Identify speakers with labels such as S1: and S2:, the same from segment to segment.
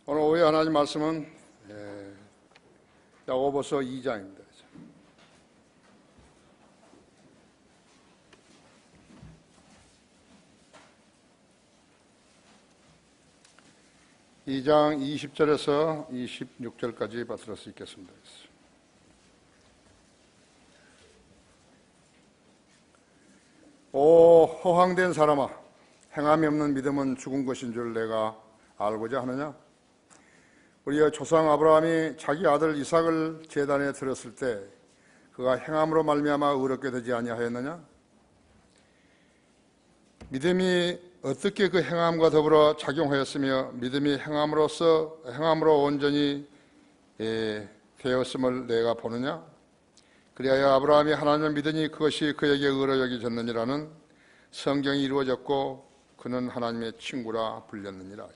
S1: 오늘 오후에 하나님 말씀은 야고보서 2장입니다. 2장 20절에서 26절까지 받들 수 있겠습니다. 오 허황된 사람아, 행함이 없는 믿음은 죽은 것인 줄 내가 알고자 하느냐? 우리의 조상 아브라함이 자기 아들 이삭을 제단에 들었을 때 그가 행함으로 말미암아 의롭게 되지 아니하였느냐? 믿음이 어떻게 그 행함과 더불어 작용하였으며 믿음이 행함으로 온전히 되었음을 내가 보느냐? 그리하여 아브라함이 하나님을 믿으니 그것이 그에게 의로 여겨졌느니라는 성경이 이루어졌고 그는 하나님의 친구라 불렸느니라.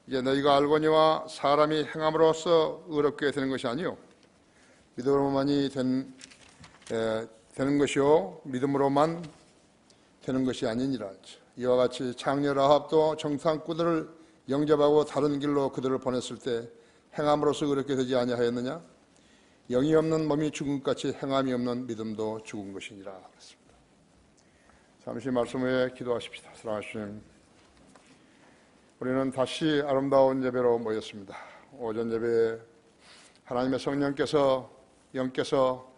S1: 이제 너희가 알거니와 사람이 행함으로써 의롭게 되는 것이 아니요 믿음으로만이 되는 것이요 믿음으로만 되는 것이 아니니라. 이와 같이 장녀 라합도 정탐꾼들을 영접하고 다른 길로 그들을 보냈을 때 행함으로써 의롭게 되지 아니하였느냐? 영이 없는 몸이 죽은 것 같이 행함이 없는 믿음도 죽은 것이니라. 그랬습니다. 잠시 말씀 후에 기도하십시다. 사랑하시는 우리는 다시 아름다운 예배로 모였습니다. 오전 예배에 하나님의 성령께서 영께서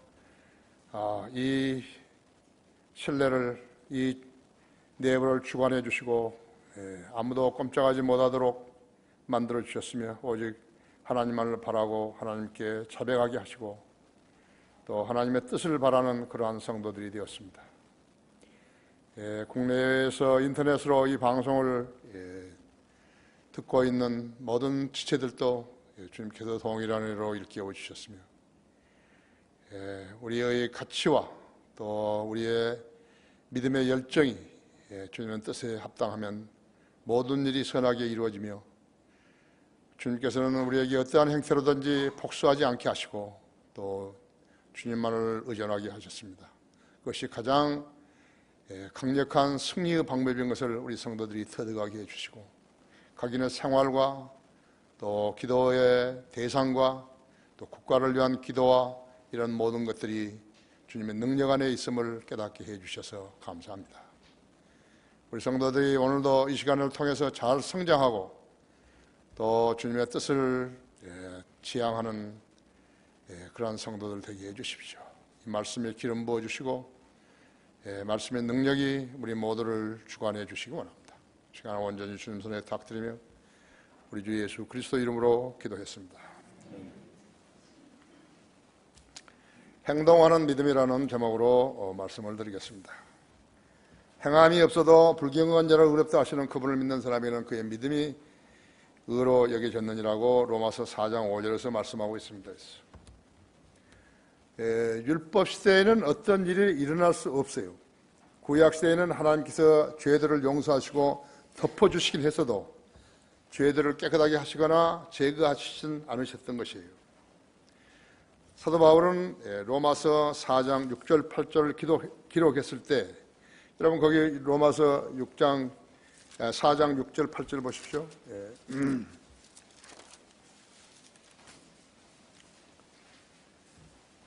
S1: 이 신뢰를 이 예배를 주관해 주시고 아무도 꼼짝하지 못하도록 만들어 주셨으며 오직 하나님만을 바라고 하나님께 자백하게 하시고 또 하나님의 뜻을 바라는 그러한 성도들이 되었습니다. 국내에서 인터넷으로 이 방송을 듣고 있는 모든 지체들도 주님께서 동일한 의로 일깨워 주셨으며 우리의 가치와 또 우리의 믿음의 열정이 주님의 뜻에 합당하면 모든 일이 선하게 이루어지며 주님께서는 우리에게 어떠한 행태로든지 복수하지 않게 하시고 또 주님만을 의존하게 하셨습니다. 그것이 가장 강력한 승리의 방법인 것을 우리 성도들이 터득하게 해주시고 각인의 생활과 또 기도의 대상과 또 국가를 위한 기도와 이런 모든 것들이 주님의 능력 안에 있음을 깨닫게 해주셔서 감사합니다. 우리 성도들이 오늘도 이 시간을 통해서 잘 성장하고 또 주님의 뜻을 지향하는 그러한 성도들 되게 해주십시오. 이 말씀에 기름 부어주시고 말씀의 능력이 우리 모두를 주관해 주시기 원합니다. 시간을 온전히 주님 손에 탁드리며 우리 주 예수 그리스도 이름으로 기도했습니다. 행동하는 믿음이라는 제목으로 말씀을 드리겠습니다. 행함이 없어도 불경건한 자를 의롭다 하시는 그분을 믿는 사람에게는 그의 믿음이 의로 여겨졌느니라고 로마서 4장 5절에서 말씀하고 있습니다. 율법 시대에는 어떤 일이 일어날 수 없어요. 구약 시대에는 하나님께서 죄들을 용서하시고 덮어주시긴 했어도 죄들을 깨끗하게 하시거나 제거하시진 않으셨던 것이에요. 사도 바울은 로마서 4장 6절 8절을 기록했을 때 여러분 거기 로마서 4장 6절 8절 보십시오.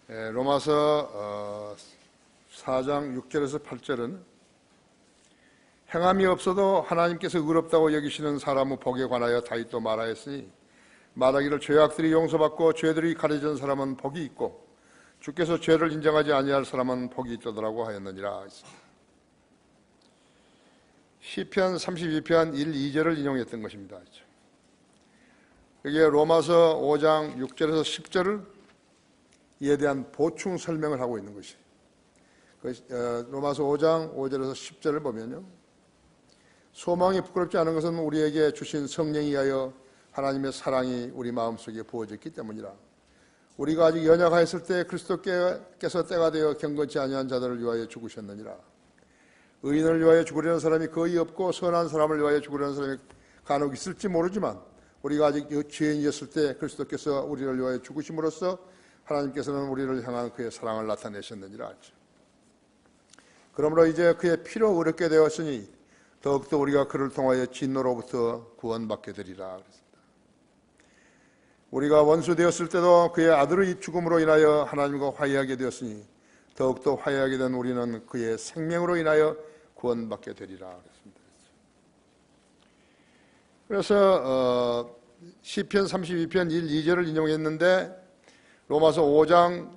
S1: 로마서 4장 6절에서 8절은 행함이 없어도 하나님께서 의롭다고 여기시는 사람의 복에 관하여 다윗도 말하였으니 말하기를 죄악들이 용서받고 죄들이 가려진 사람은 복이 있고 주께서 죄를 인정하지 아니할 사람은 복이 있도다라고 하였느니라. 시편 32편 1, 2절을 인용했던 것입니다. 여기에 로마서 5장 6절에서 10절을 이에 대한 보충 설명을 하고 있는 것이 로마서 5장 5절에서 10절을 보면요, 소망이 부끄럽지 않은 것은 우리에게 주신 성령에 의하여 하나님의 사랑이 우리 마음속에 부어졌기 때문이라. 우리가 아직 연약하였을 때 그리스도께서 때가 되어 경건치 아니한 자들을 위하여 죽으셨느니라. 의인을 위하여 죽으려는 사람이 거의 없고 선한 사람을 위하여 죽으려는 사람이 간혹 있을지 모르지만 우리가 아직 죄인이었을 때 그리스도께서 우리를 위하여 죽으심으로써 하나님께서는 우리를 향한 그의 사랑을 나타내셨느니라. 그러므로 이제 그의 피로 의롭게 되었으니 더욱더 우리가 그를 통하여 진노로부터 구원받게 되리라. 그랬습니다. 우리가 원수 되었을 때도 그의 아들의 죽음으로 인하여 하나님과 화해하게 되었으니 더욱더 화해하게 된 우리는 그의 생명으로 인하여 구원받게 되리라 그랬습니다. 그래서 시편 32편 1, 2절을 인용했는데 로마서 5장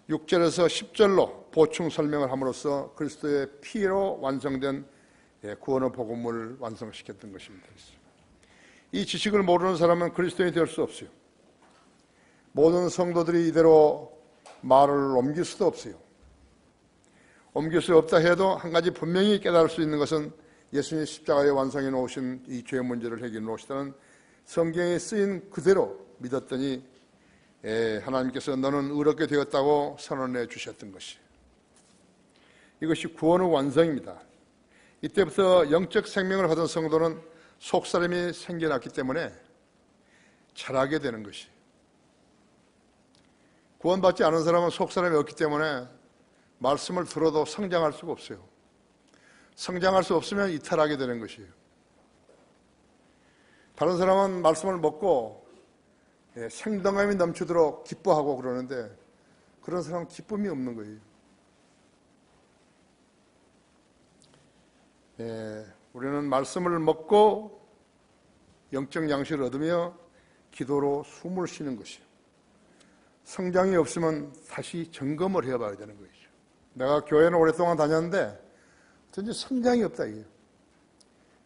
S1: 6절에서 10절로 보충 설명을 함으로써 그리스도의 피로 완성된 구원의 복음을 완성시켰던 것입니다. 이 지식을 모르는 사람은 그리스도인이 될 수 없어요. 모든 성도들이 이대로 말을 옮길 수도 없어요. 옮길 수 없다 해도 한 가지 분명히 깨달을 수 있는 것은 예수님 십자가에 완성해 놓으신 이 죄의 문제를 해결해 놓으시다는 성경에 쓰인 그대로 믿었더니 하나님께서 너는 의롭게 되었다고 선언해 주셨던 것이, 이것이 구원의 완성입니다. 이때부터 영적 생명을 받은 성도는 속사람이 생겨났기 때문에 자라게 되는 것이, 구원받지 않은 사람은 속사람이 없기 때문에 말씀을 들어도 성장할 수가 없어요. 성장할 수 없으면 이탈하게 되는 것이에요. 다른 사람은 말씀을 먹고 생동감이 넘치도록 기뻐하고 그러는데 그런 사람은 기쁨이 없는 거예요. 우리는 말씀을 먹고 영적 양식을 얻으며 기도로 숨을 쉬는 것이에요. 성장이 없으면 다시 점검을 해봐야 되는 거죠. 내가 교회는 오랫동안 다녔는데 전혀 성장이 없다 이게요.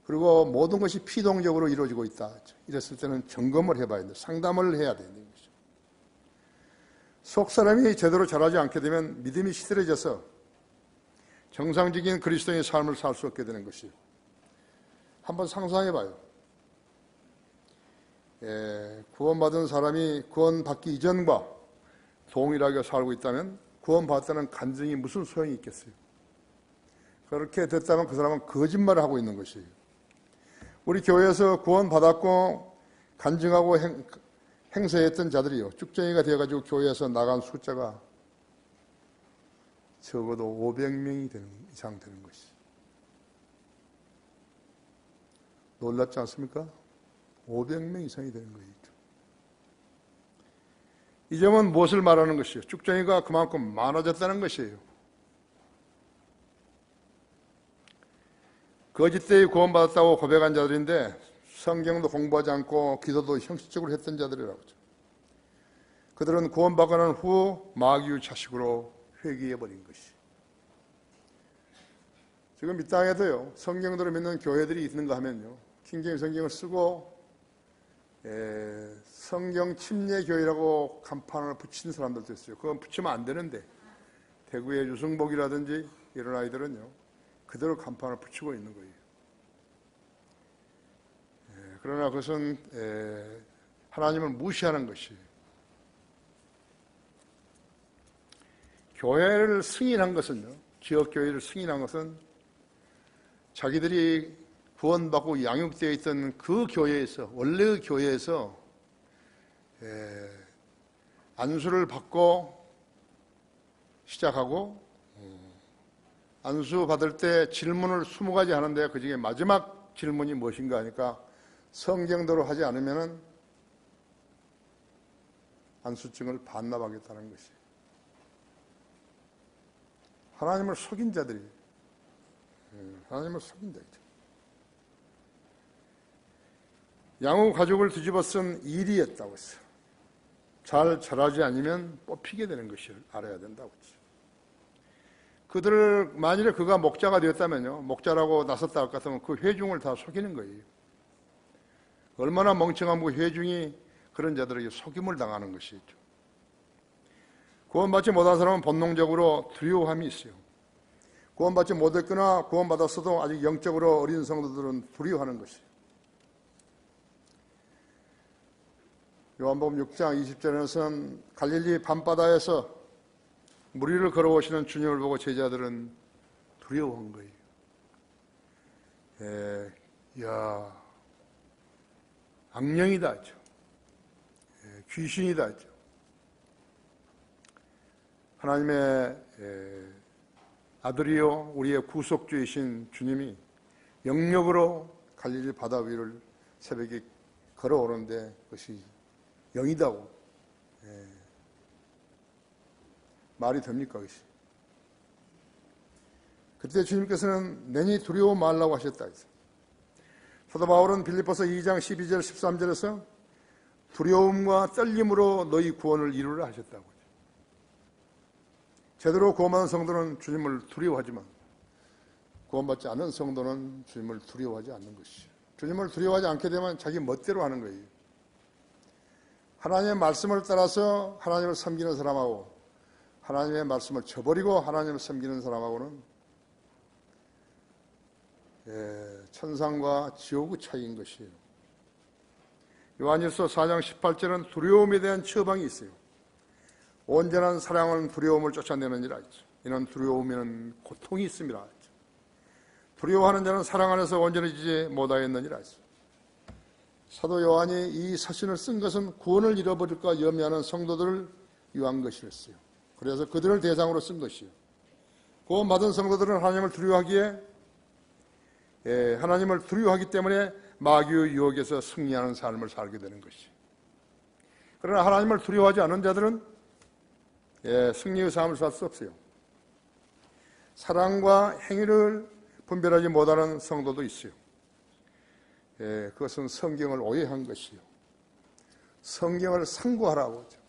S1: 그리고 모든 것이 피동적으로 이루어지고 있다. 이랬을 때는 점검을 해봐야 된다. 상담을 해야 되는 거죠. 속 사람이 제대로 자라지 않게 되면 믿음이 시들해져서 정상적인 그리스도인의 삶을 살 수 없게 되는 것이에요. 한번 상상해봐요. 구원받은 사람이 구원받기 이전과 동일하게 살고 있다면 구원받았다는 간증이 무슨 소용이 있겠어요? 그렇게 됐다면 그 사람은 거짓말을 하고 있는 것이에요. 우리 교회에서 구원받았고 간증하고 행세했던 자들이요, 쭉정이가 되어가지고 교회에서 나간 숫자가 적어도 500명이 이상 되는 것이. 놀랍지 않습니까? 500명 이상이 되는 거예요. 이 점은 무엇을 말하는 것이에요? 쭉정이가 그만큼 많아졌다는 것이에요. 거짓되이 구원받았다고 고백한 자들인데 성경도 공부하지 않고 기도도 형식적으로 했던 자들이라고 하죠. 그들은 구원받고 난 후 마귀의 자식으로 회귀해버린 것이. 지금 이 땅에도요, 성경대로 믿는 교회들이 있는가 하면요, 킹제임 성경을 쓰고 성경 침례 교회라고 간판을 붙인 사람들도 있어요. 그건 붙이면 안 되는데 대구의 유승복이라든지 이런 아이들은요, 그대로 간판을 붙이고 있는 거예요. 그러나 그것은 하나님을 무시하는 것이. 교회를 승인한 것은요, 지역교회를 승인한 것은 자기들이 구원받고 양육되어 있던 그 교회에서, 원래의 교회에서 안수를 받고 시작하고, 안수 받을 때 질문을 20가지 하는데 그 중에 마지막 질문이 무엇인가 하니까 성경대로 하지 않으면 안수증을 반납하겠다는 것이. 하나님을 속인 자들이, 하나님을 속인 자들. 양우 가죽을 뒤집어 쓴 일이었다고 했어요. 잘 자라지 않으면 뽑히게 되는 것을 알아야 된다고 했어요. 그들을 만일에 그가 목자가 되었다면요, 목자라고 나섰다 할 것 같으면 그 회중을 다 속이는 거예요. 얼마나 멍청한 그 회중이 그런 자들에게 속임을 당하는 것이죠. 구원받지 못한 사람은 본능적으로 두려움이 있어요. 구원받지 못했거나 구원받았어도 아직 영적으로 어린 성도들은 두려워하는 것이에요. 요한복음 6장 20절에서는 갈릴리 밤바다에서 물 위를 걸어오시는 주님을 보고 제자들은 두려워한 거예요. 야, 악령이다 하죠. 귀신이다 하죠. 하나님의 아들이요 우리의 구속주이신 주님이 영력으로 갈릴리 바다 위를 새벽에 걸어오는데 그것이 영이다고. 말이 됩니까? 그것이? 그때 주님께서는 내니 두려워 말라고 하셨다. 사도 바울은 빌립보서 2장 12절 13절에서 두려움과 떨림으로 너희 구원을 이루라 하셨다고. 제대로 구원받은 성도는 주님을 두려워하지만 구원받지 않은 성도는 주님을 두려워하지 않는 것이죠. 주님을 두려워하지 않게 되면 자기 멋대로 하는 거예요. 하나님의 말씀을 따라서 하나님을 섬기는 사람하고 하나님의 말씀을 저버리고 하나님을 섬기는 사람하고는 천상과 지옥의 차이인 것이에요. 요한일서 4장 18절은 두려움에 대한 처방이 있어요. 온전한 사랑은 두려움을 쫓아내느니라 했죠. 이는 두려움에는 고통이 있음이라 했죠. 두려워하는 자는 사랑 안에서 온전해지지 못하였느니라 했죠. 사도 요한이 이 서신을 쓴 것은 구원을 잃어버릴까 염려하는 성도들을 위한 것이었어요. 그래서 그들을 대상으로 쓴 것이에요. 구원받은 성도들은 하나님을 두려워하기 때문에 마귀의 유혹에서 승리하는 삶을 살게 되는 것이에요. 그러나 하나님을 두려워하지 않는 자들은 승리의 삶을 살 수 없어요. 사랑과 행위를 분별하지 못하는 성도도 있어요. 그것은 성경을 오해한 것이요. 성경을 상고하라고 하죠.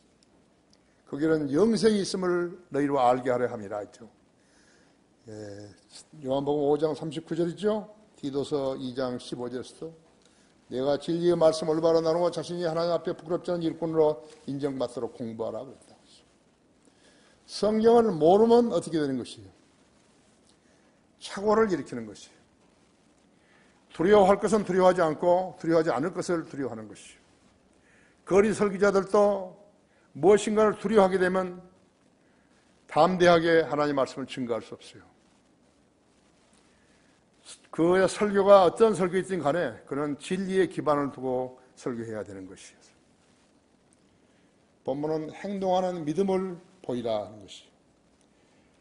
S1: 거기는 영생이 있음을 너희로 알게 하려 함이라 했죠. 요한복음 5장 39절이죠. 디도서 2장 15절에서도 내가 진리의 말씀 올바로 나누고 자신이 하나님 앞에 부끄럽지 않은 일꾼으로 인정받도록 공부하라고 했다. 성경을 모르면 어떻게 되는 것이에요? 착오를 일으키는 것이에요. 두려워할 것은 두려워하지 않고 두려워하지 않을 것을 두려워하는 것이에요. 거리 설교자들도 무엇인가를 두려워하게 되면 담대하게 하나님의 말씀을 증거할 수 없어요. 그의 설교가 어떤 설교이든 간에 그는 진리의 기반을 두고 설교해야 되는 것이에요. 본문은 행동하는 믿음을 보이라 하는 것이에요.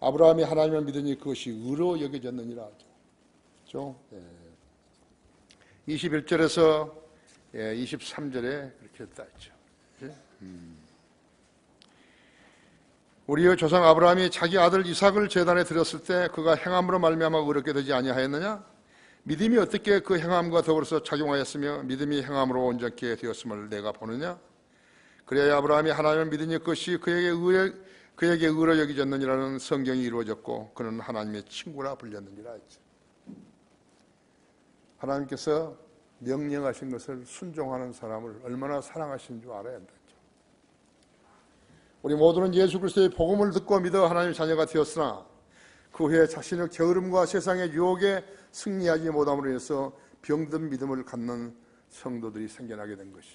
S1: 아브라함이 하나님을 믿으니 그것이 의로 여겨졌느니라 하죠. 그렇죠? 21절에서 23절에 그렇게 했다 했죠. 우리의 조상 아브라함이 자기 아들 이삭을 제단에 드렸을 때 그가 행함으로 말미암아 의롭게 되지 아니하였느냐? 믿음이 어떻게 그 행함과 더불어서 작용하였으며 믿음이 행함으로 온전케 되었음을 내가 보느냐? 그래야 아브라함이 하나님을 믿으니 그것이 그에게 의로 여겨졌느니라는 성경이 이루어졌고 그는 하나님의 친구라 불렸느니라 했죠. 하나님께서 명령하신 것을 순종하는 사람을 얼마나 사랑하신 줄 알아야 한다. 우리 모두는 예수 그리스도의 복음을 듣고 믿어 하나님의 자녀가 되었으나 그 후에 자신의 게으름과 세상의 유혹에 승리하지 못함으로 인해서 병든 믿음을 갖는 성도들이 생겨나게 된 것이.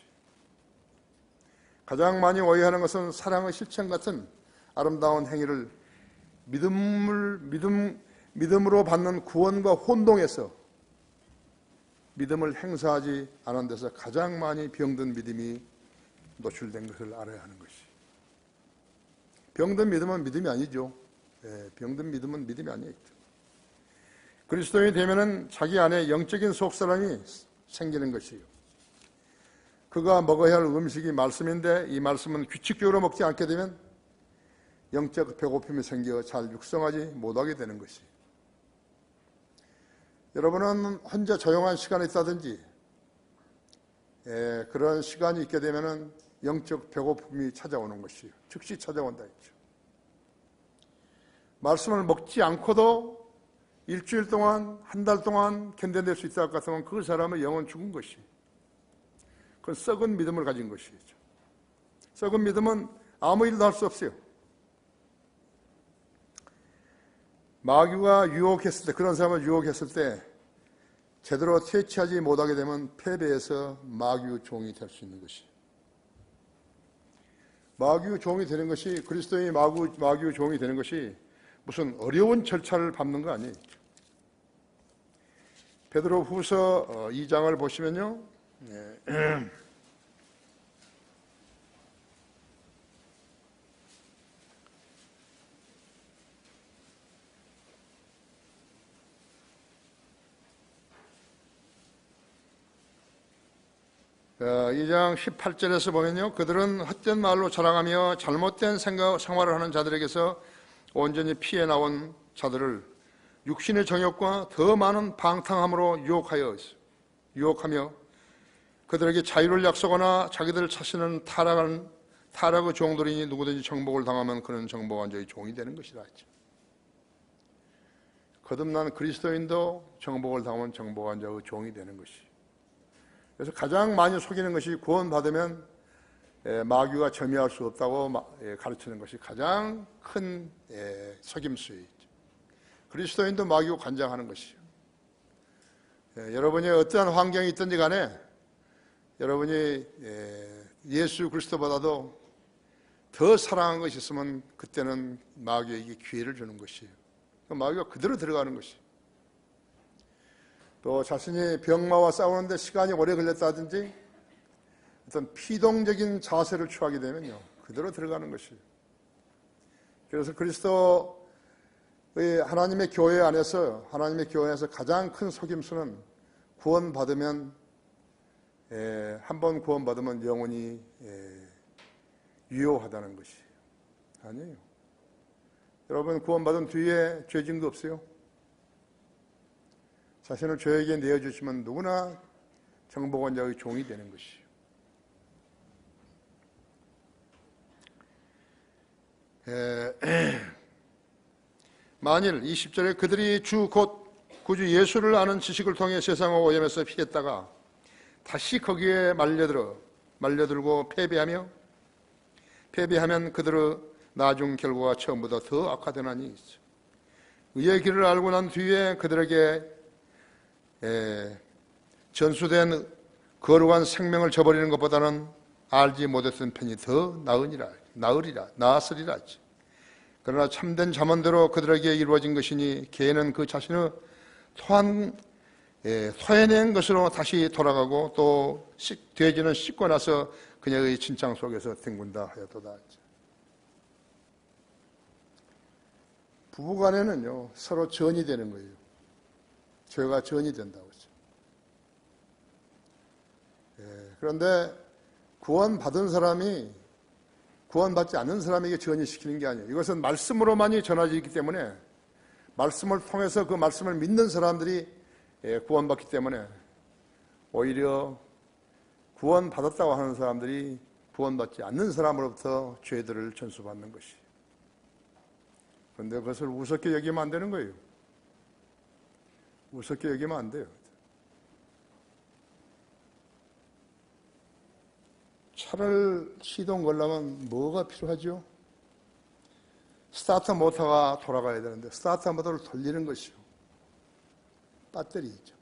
S1: 가장 많이 오해하는 것은 사랑의 실천 같은 아름다운 행위를 믿음으로 받는 구원과 혼동해서 믿음을 행사하지 않은 데서 가장 많이 병든 믿음이 노출된 것을 알아야 하는 것이. 병든 믿음은 믿음이 아니죠. 병든 믿음은 믿음이 아니에요. 그리스도인이 되면은 자기 안에 영적인 속사람이 생기는 것이에요. 그가 먹어야 할 음식이 말씀인데 이 말씀은 규칙적으로 먹지 않게 되면 영적 배고픔이 생겨 잘 육성하지 못하게 되는 것이. 여러분은 혼자 조용한 시간이 있다든지 그런 시간이 있게 되면은 영적 배고픔이 찾아오는 것이에요. 즉시 찾아온다 했죠. 말씀을 먹지 않고도 일주일 동안, 한 달 동안 견뎌낼 수 있을 것 같으면 그 사람의 영은 죽은 것이. 그건 썩은 믿음을 가진 것이죠. 썩은 믿음은 아무 일도 할 수 없어요. 마귀가 유혹했을 때, 그런 사람을 유혹했을 때 제대로 퇴치하지 못하게 되면 패배해서 마귀의 종이 될 수 있는 것이. 마귀의 종이 되는 것이, 그리스도인이 마귀의 종이 되는 것이 무슨 어려운 절차를 밟는 거 아니에요. 베드로 후서 2장을 보시면요. 2장 18절에서 보면요, 그들은 헛된 말로 자랑하며 잘못된 생활을 하는 자들에게서 온전히 피해 나온 자들을 육신의 정욕과 더 많은 방탕함으로 유혹하며 그들에게 자유를 약속하나 자기들 자신은 타락의 종들이니 누구든지 정복을 당하면 그는 정복한 자의 종이 되는 것이라 했죠. 거듭난 그리스도인도 정복을 당하면 정복한 자의 종이 되는 것이. 그래서 가장 많이 속이는 것이 구원받으면 마귀가 점유할 수 없다고 가르치는 것이 가장 큰 속임수이죠. 그리스도인도 마귀고 관장하는 것이요. 여러분이 어떠한 환경이 있든지 간에 여러분이 예수 그리스도보다도 더 사랑한 것이 있으면 그때는 마귀에게 기회를 주는 것이에요. 마귀가 그대로 들어가는 것이에요. 또 자신이 병마와 싸우는데 시간이 오래 걸렸다든지 어떤 피동적인 자세를 취하게 되면요, 그대로 들어가는 것이에요. 그래서 그리스도의 하나님의 교회 안에서 가장 큰 속임수는 구원받으면 한 번 구원받으면 영원히 유효하다는 것이에요. 아니에요. 여러분 구원받은 뒤에 죄 지은 거 없어요? 자신을 죄에게 내어주시면 누구나 정복한 자의 종이 되는 것이에요. 만일 20절에 그들이 주 곧 구주 예수를 아는 지식을 통해 세상의 오염에서 피했다가 다시 거기에 말려들고 패배하면 그들의 나중 결과가 처음보다 더 악화되나니 의의 길을 알고 난 뒤에 그들에게 전수된 거룩한 생명을 저버리는 것보다는 알지 못했던 편이 더 나았으리라. 그러나 참된 잠언대로 그들에게 이루어진 것이니 개는 그 자신의 토해낸 것으로 다시 돌아가고 또 돼지는 씻고 나서 그녀의 진창 속에서 뒹군다 하였도다. 부부간에는요 서로 전이 되는 거예요. 죄가 전이 된다고 하죠. 그런데 구원받은 사람이 구원받지 않는 사람에게 전이시키는 게 아니에요. 이것은 말씀으로만이 전해지기 때문에 말씀을 통해서 그 말씀을 믿는 사람들이 구원받기 때문에 오히려 구원받았다고 하는 사람들이 구원받지 않는 사람으로부터 죄들을 전수받는 것이. 그런데 그것을 우습게 여기면 안 되는 거예요. 우습게 여기면 안 돼요. 차를 시동 걸려면 뭐가 필요하죠? 스타터 모터가 돌아가야 되는데 스타터 모터를 돌리는 것이요. 배터리죠.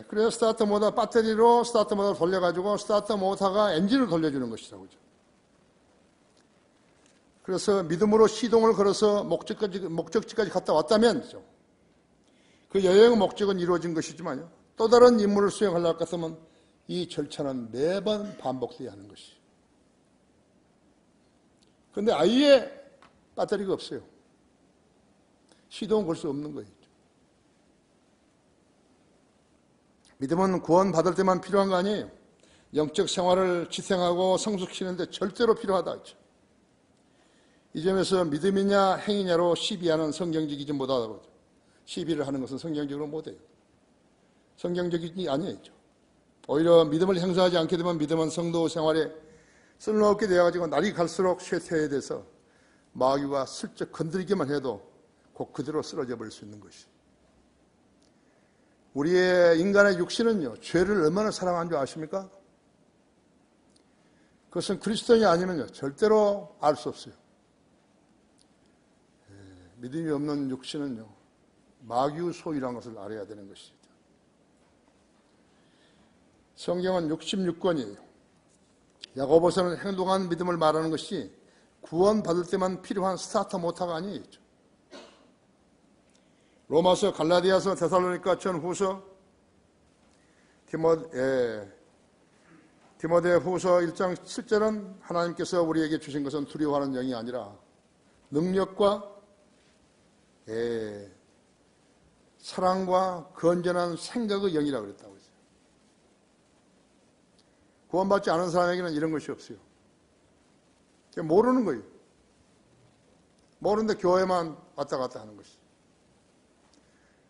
S1: 그래서 스타터 모터 배터리로 스타터 모터를 돌려가지고 스타터 모터가 엔진을 돌려주는 것이죠. 그죠? 그래서 믿음으로 시동을 걸어서 목적지까지 갔다 왔다면 그 여행의 목적은 이루어진 것이지만요. 또 다른 임무를 수행하려고 할 것 같으면 이 절차는 매번 반복돼야 하는 것이죠. 그런데 아예 배터리가 없어요. 시동을 걸 수 없는 거예요. 믿음은 구원받을 때만 필요한 거 아니에요. 영적 생활을 지탱하고 성숙시키는데 절대로 필요하다 했죠. 이 점에서 믿음이냐 행위냐로 시비하는 성경적이지 못하다고. 시비를 하는 것은 성경적으로 못해요. 성경적이지 아니에요. 오히려 믿음을 행사하지 않게 되면 믿음은 성도 생활에 쓸모없게 되어가지고 날이 갈수록 쇠퇴해 돼서 마귀가 슬쩍 건드리기만 해도 곧 그대로 쓰러져 버릴 수 있는 것이. 우리의 인간의 육신은요, 죄를 얼마나 사랑하는 줄 아십니까? 그것은 그리스도인이 아니면요, 절대로 알 수 없어요. 믿음이 없는 육신은요, 마귀의 소유라는 것을 알아야 되는 것이죠. 성경은 66권이에요. 야고보서는 행동한 믿음을 말하는 것이 구원받을 때만 필요한 스타터 모터가 아니에요. 로마서, 갈라디아서, 데살로니가 전후서, 디모데 후서 1장 7절은 하나님께서 우리에게 주신 것은 두려워하는 영이 아니라 능력과 사랑과 건전한 생각의 영이라고 그랬다고 했어요. 구원받지 않은 사람에게는 이런 것이 없어요. 모르는 거예요. 모르는데 교회만 왔다 갔다 하는 것이죠.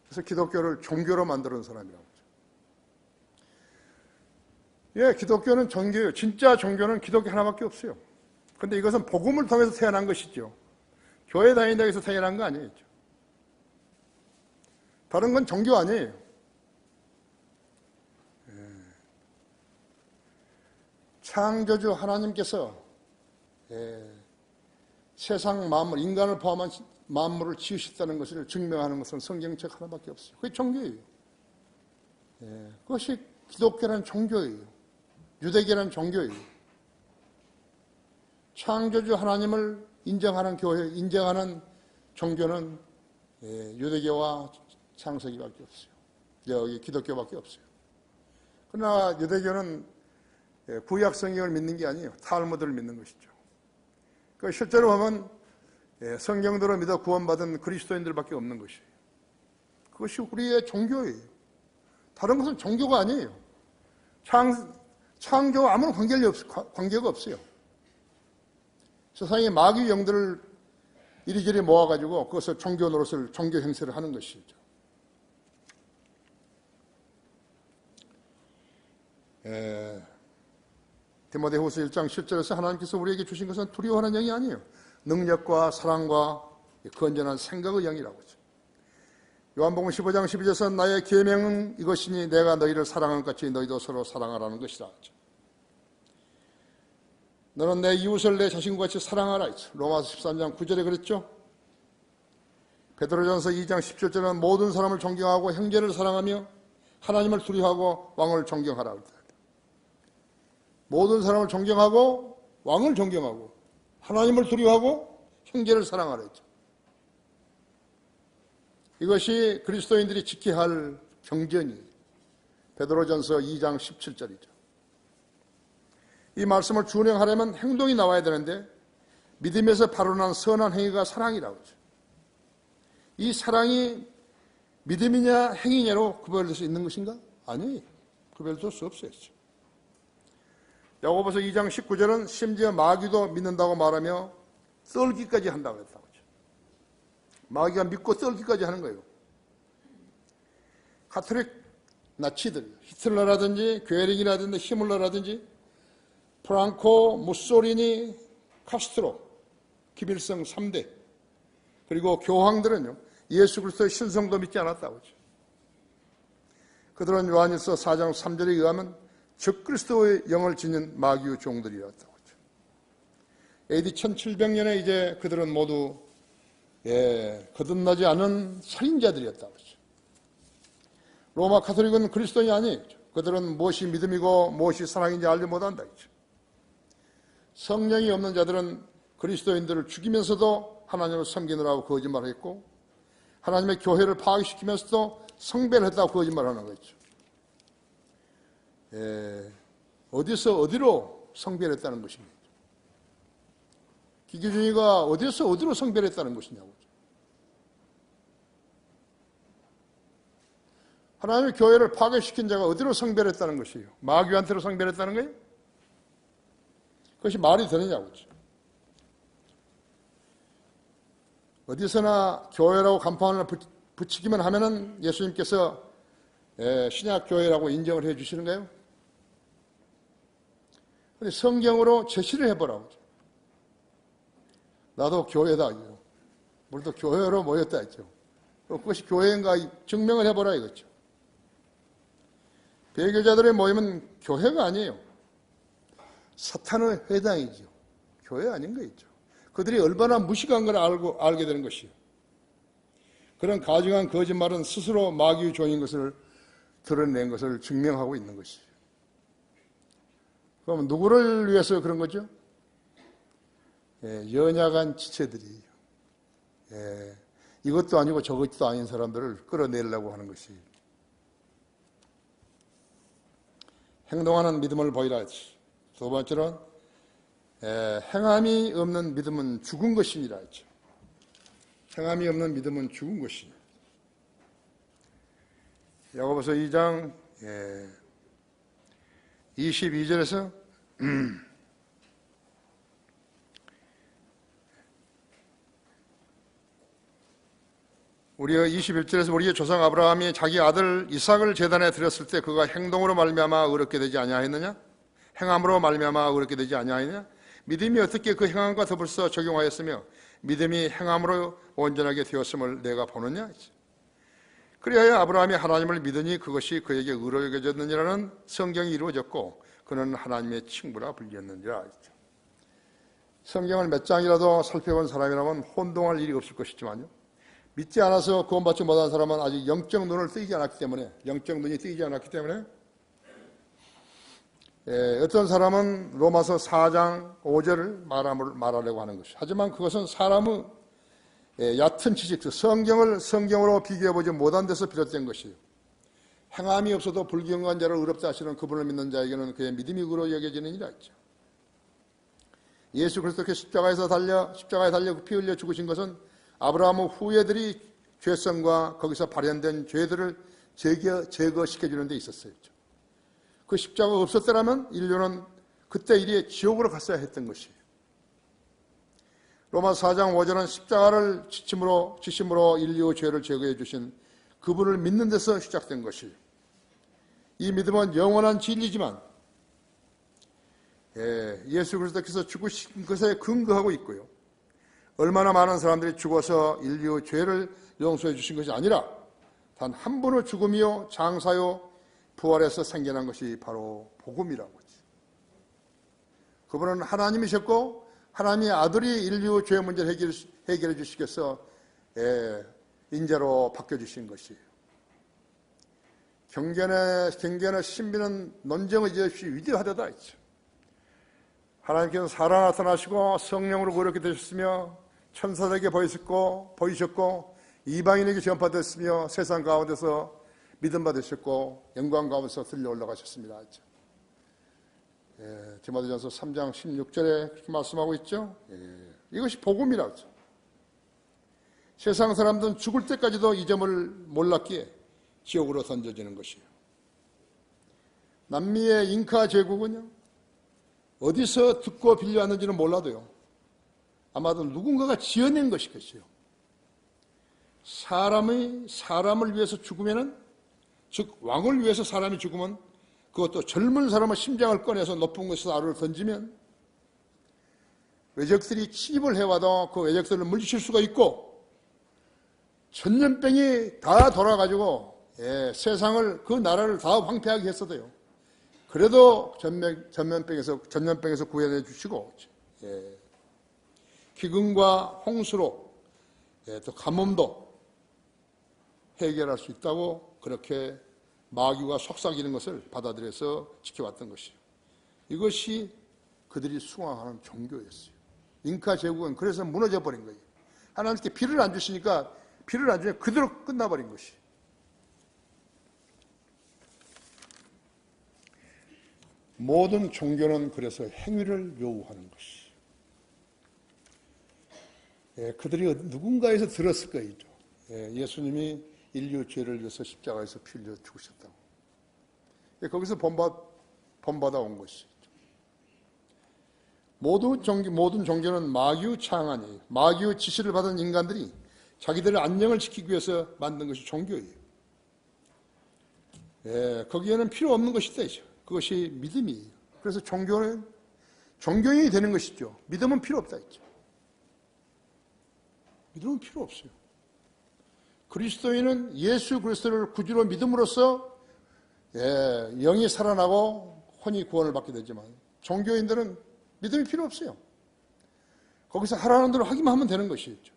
S1: 그래서 기독교를 종교로 만드는 사람이라고 하죠. 예, 기독교는 종교예요. 진짜 종교는 기독교 하나밖에 없어요. 근데 이것은 복음을 통해서 태어난 것이죠. 교회 다닌다고 해서 태어난 거 아니에요. 다른 건 종교 아니에요. 창조주 하나님께서 세상 만물, 인간을 포함한 만물을 지으셨다는 것을 증명하는 것은 성경책 하나밖에 없어요. 그게 종교예요. 그것이 기독교라는 종교예요. 유대교라는 종교예요. 창조주 하나님을 인정하는 교회, 인정하는 종교는 유대교와 창세기밖에 없어요. 여기 기독교밖에 없어요. 그러나 유대교는 구약 성경을 믿는 게 아니에요. 탈무드를 믿는 것이죠. 실제로 보면 성경대로 믿어 구원받은 그리스도인들밖에 없는 것이에요. 그것이 우리의 종교예요. 다른 것은 종교가 아니에요. 창조와 아무런 관계가 없어요. 세상의 마귀 영들을 이리저리 모아가지고 그것을 종교 노릇을, 종교 행세를 하는 것이죠. 디모데후서 1장 10절에서 하나님께서 우리에게 주신 것은 두려워하는 영이 아니에요. 능력과 사랑과 건전한 생각의 영이라고 하죠. 요한복음 15장 12절에서 나의 계명은 이것이니 내가 너희를 사랑한 것 같이 너희도 서로 사랑하라는 것이라 하죠. 너는 내 이웃을 내 자신과 같이 사랑하라 했죠. 로마서 13장 9절에 그랬죠. 베드로전서 2장 17절에는 모든 사람을 존경하고 형제를 사랑하며 하나님을 두려워하고 왕을 존경하라 그랬다. 모든 사람을 존경하고 왕을 존경하고 하나님을 두려워하고 형제를 사랑하라 했죠. 이것이 그리스도인들이 지켜야 할 경전이에요. 베드로전서 2장 17절이죠. 이 말씀을 준행하려면 행동이 나와야 되는데 믿음에서 발원한 선한 행위가 사랑이라고 하죠. 이 사랑이 믿음이냐 행위냐로 구별될 수 있는 것인가? 아니에요. 구별될 수 없어요. 야고보서 2장 19절은 심지어 마귀도 믿는다고 말하며 썰기까지 한다고 했다고 하죠. 마귀가 믿고 썰기까지 하는 거예요. 가톨릭 나치들, 히틀러라든지 괴링이라든지 히물러라든지 프랑코, 무소리니, 카스트로, 김일성 3대 그리고 교황들은요 예수 그리스도의 신성도 믿지 않았다고 하죠. 그들은 요한일서 4장 3절에 의하면 적그리스도의 영을 지닌 마귀의 종들이었다고 하죠. AD 1700년에 이제 그들은 모두 거듭나지 않은 살인자들이었다고 하죠. 로마 가톨릭은 그리스도인이 아니에요. 그들은 무엇이 믿음이고 무엇이 사랑인지 알지 못한다 했죠. 성령이 없는 자들은 그리스도인들을 죽이면서도 하나님을 섬기느라고 거짓말을 했고 하나님의 교회를 파괴시키면서도 성배를 했다고 거짓말하는 거죠. 어디서 어디로 성배를 했다는 것입니다. 기교주의가 어디서 어디로 성배를 했다는 것이냐고. 하나님의 교회를 파괴시킨 자가 어디로 성배를 했다는 것이에요. 마귀한테로 성배를 했다는 거예요? 그것이 말이 되느냐고. 어디서나 교회라고 간판을 붙이기만 하면은 예수님께서 신약교회라고 인정을 해 주시는 거예요? 근데 성경으로 제시를 해보라고. 나도 교회다. 우리도 교회로 모였다 했죠. 그것이 교회인가 증명을 해보라 이거죠. 배교자들의 모임은 교회가 아니에요. 사탄의 회당이죠. 교회 아닌 거 있죠. 그들이 얼마나 무식한 걸 알게 되는 것이에요. 그런 가증한 거짓말은 스스로 마귀의 종인 것을 드러낸 것을 증명하고 있는 것이에요. 그럼 누구를 위해서 그런 거죠? 연약한 지체들이 이것도 아니고 저것도 아닌 사람들을 끌어내려고 하는 것이 행동하는 믿음을 보이라 했지. 두 번째는 행함이 없는 믿음은 죽은 것이니라 했죠. 행함이 없는 믿음은 죽은 것이니. 야고보서 2장 22절에서 우리가 21절에서 우리의 조상 아브라함이 자기 아들 이삭을 제단에 드렸을 때 그가 행동으로 말미암아 의롭게 되지 아니하였느냐? 행함으로 말미암아 의롭게 되지 아니하였느냐? 믿음이 어떻게 그 행함과 더불어 적용하였으며 믿음이 행함으로 온전하게 되었음을 내가 보느냐? 그리하여 아브라함이 하나님을 믿으니 그것이 그에게 의로 여겨졌느니라는 성경이 이루어졌고 그는 하나님의 친구라 불렸느니라. 성경을 몇 장이라도 살펴본 사람이라면 혼동할 일이 없을 것이지만요, 믿지 않아서 구원받지 못한 사람은 아직 영적 눈을 뜨이지 않았기 때문에, 영적 눈이 뜨이지 않았기 때문에 어떤 사람은 로마서 4장 5절을 말하려고 하는 것이죠. 하지만 그것은 사람의 얕은 지식, 성경을 성경으로 비교해보지 못한 데서 비롯된 것이에요. 행함이 없어도 불경한 자를 의롭다 하시는 그분을 믿는 자에게는 그의 믿음이 의로 여겨지느니라 했죠. 예수 그리스도께서 십자가에 달려 피 흘려 죽으신 것은 아브라함의 후예들이 죄성과 거기서 발현된 죄들을 제거시켜주는 데 있었어요. 그 십자가가 없었더라면 인류는 그때 이리에 지옥으로 갔어야 했던 것이에요. 로마서 4장 5절은 십자가를 지심으로 인류의 죄를 제거해 주신 그분을 믿는 데서 시작된 것이에요. 이 믿음은 영원한 진리지만 예수 그리스도께서 죽으신 것에 근거하고 있고요, 얼마나 많은 사람들이 죽어서 인류의 죄를 용서해 주신 것이 아니라 단 한 분의 죽음이요 장사요 부활해서 생겨난 것이 바로 복음이라고 하죠. 그분은 하나님이셨고 하나님의 아들이 인류의 죄 문제를 해결해 주시기 위해서 인자로 바뀌어주신 것이에요. 경건의 신비는 논쟁의 없이 위대하다 했죠. 하나님께서 살아 나타나시고 성령으로 그렇게 되셨으며 천사들에게 보이셨고 이방인에게 전파됐으며 세상 가운데서 믿음 받으셨고 영광 가운데서 들려 올라가셨습니다. 디모데전서 3장 16절에 그렇게 말씀하고 있죠. 이것이 복음이라고 하죠. 세상 사람들은 죽을 때까지도 이 점을 몰랐기에 지옥으로 던져지는 것이에요. 남미의 잉카 제국은요, 어디서 듣고 빌려왔는지는 몰라도요, 아마도 누군가가 지어낸 것이겠어요. 사람을 위해서 죽으면은, 즉 왕을 위해서 사람이 죽으면, 그것도 젊은 사람의 심장을 꺼내서 높은 곳에서 알을 던지면 외적들이 침입을 해와도 그 외적들을 물리칠 수가 있고, 전염병이 다 돌아가지고 세상을, 그 나라를 다 황폐하게 했어도요, 그래도 전염병에서 구해내 주시고, 기근과 홍수로 또 가뭄도 해결할 수 있다고 그렇게 마귀가 속삭이는 것을 받아들여서 지켜왔던 것이에요. 이것이 그들이 수강하는 종교였어요. 잉카 제국은 그래서 무너져 버린 거예요. 하나님께 피를 안 주시니까, 피를 안 주니까 그대로 끝나버린 것이에요. 모든 종교는 그래서 행위를 요구하는 것이에요. 그들이 누군가에서 들었을 거예요. 예수님이 인류 죄를 위해서 십자가에서 피 흘려 죽으셨다고. 거기서 본받아 온 것이죠. 모든 종교는 마귀의 창안이에요. 마귀의 지시를 받은 인간들이 자기들의 안녕을 지키기 위해서 만든 것이 종교예요. 거기에는 필요 없는 것이 되죠. 그것이 믿음이에요. 그래서 종교인이 되는 것이죠. 믿음은 필요 없다 했죠. 믿음은 필요 없어요. 그리스도인은 예수 그리스도를 구주로 믿음으로써 영이 살아나고 혼이 구원을 받게 되지만, 종교인들은 믿음이 필요 없어요. 거기서 하라는 대로 하기만 하면 되는 것이죠.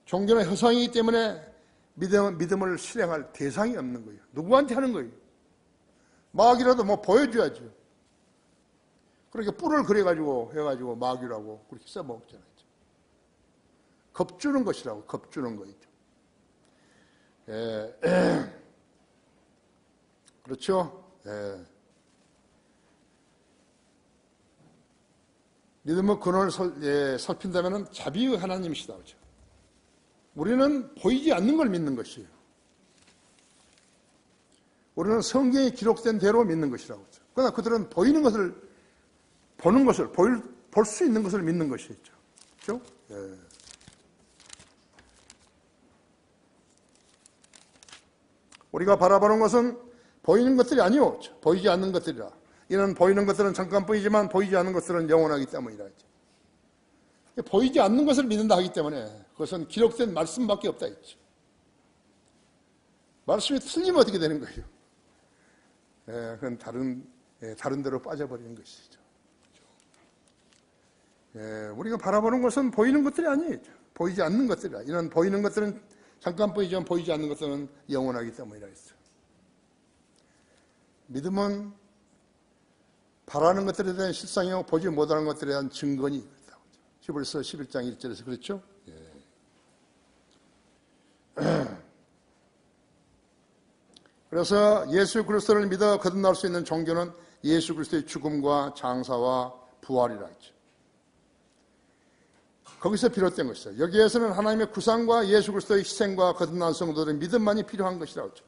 S1: 종교는 허상이기 때문에 믿음을 실행할 대상이 없는 거예요. 누구한테 하는 거예요? 마귀라도 뭐 보여줘야죠. 그렇게 뿔을 그려가지고 해가지고 마귀라고 그렇게 써먹잖아요. 겁주는 것이라고, 겁주는 거죠. 그렇죠? 믿음의 근원을 살핀다면 자비의 하나님이시다. 우리는 보이지 않는 걸 믿는 것이에요. 우리는 성경에 기록된 대로 믿는 것이라고 하죠. 그러나 그들은 보이는 것을, 보는 것을, 볼 수 있는 것을 믿는 것이죠. 그렇죠? 예. 우리가 바라보는 것은 보이는 것들이 아니오. 보이지 않는 것들이라. 이는 보이는 것들은 잠깐뿐이지만 보이지 않는 것들은 영원하기 때문이라. 보이지 않는 것을 믿는다 하기 때문에 그것은 기록된 말씀밖에 없다 했죠. 말씀이 틀리면 어떻게 되는 거예요? 예, 그건 다른 데로 빠져버리는 것이죠. 예, 우리가 바라보는 것은 보이는 것들이 아니에요. 보이지 않는 것들이라. 이런 보이는 것들은 잠깐뿐이지만 보이지 않는 것들은 영원하기 때문이라 했어요. 믿음은 바라는 것들에 대한 실상이요 보지 못하는 것들에 대한 증거니 그렇다고 하죠. 히브리서 11장 1절에서 그렇죠? 예. 그래서 예수 그리스도를 믿어 거듭날 수 있는 종교는 예수 그리스도의 죽음과 장사와 부활이라 했죠. 거기서 비롯된 것이죠. 여기에서는 하나님의 구상과 예수 그리스도의 희생과 거듭난 성도들의 믿음만이 필요한 것이라고 하죠.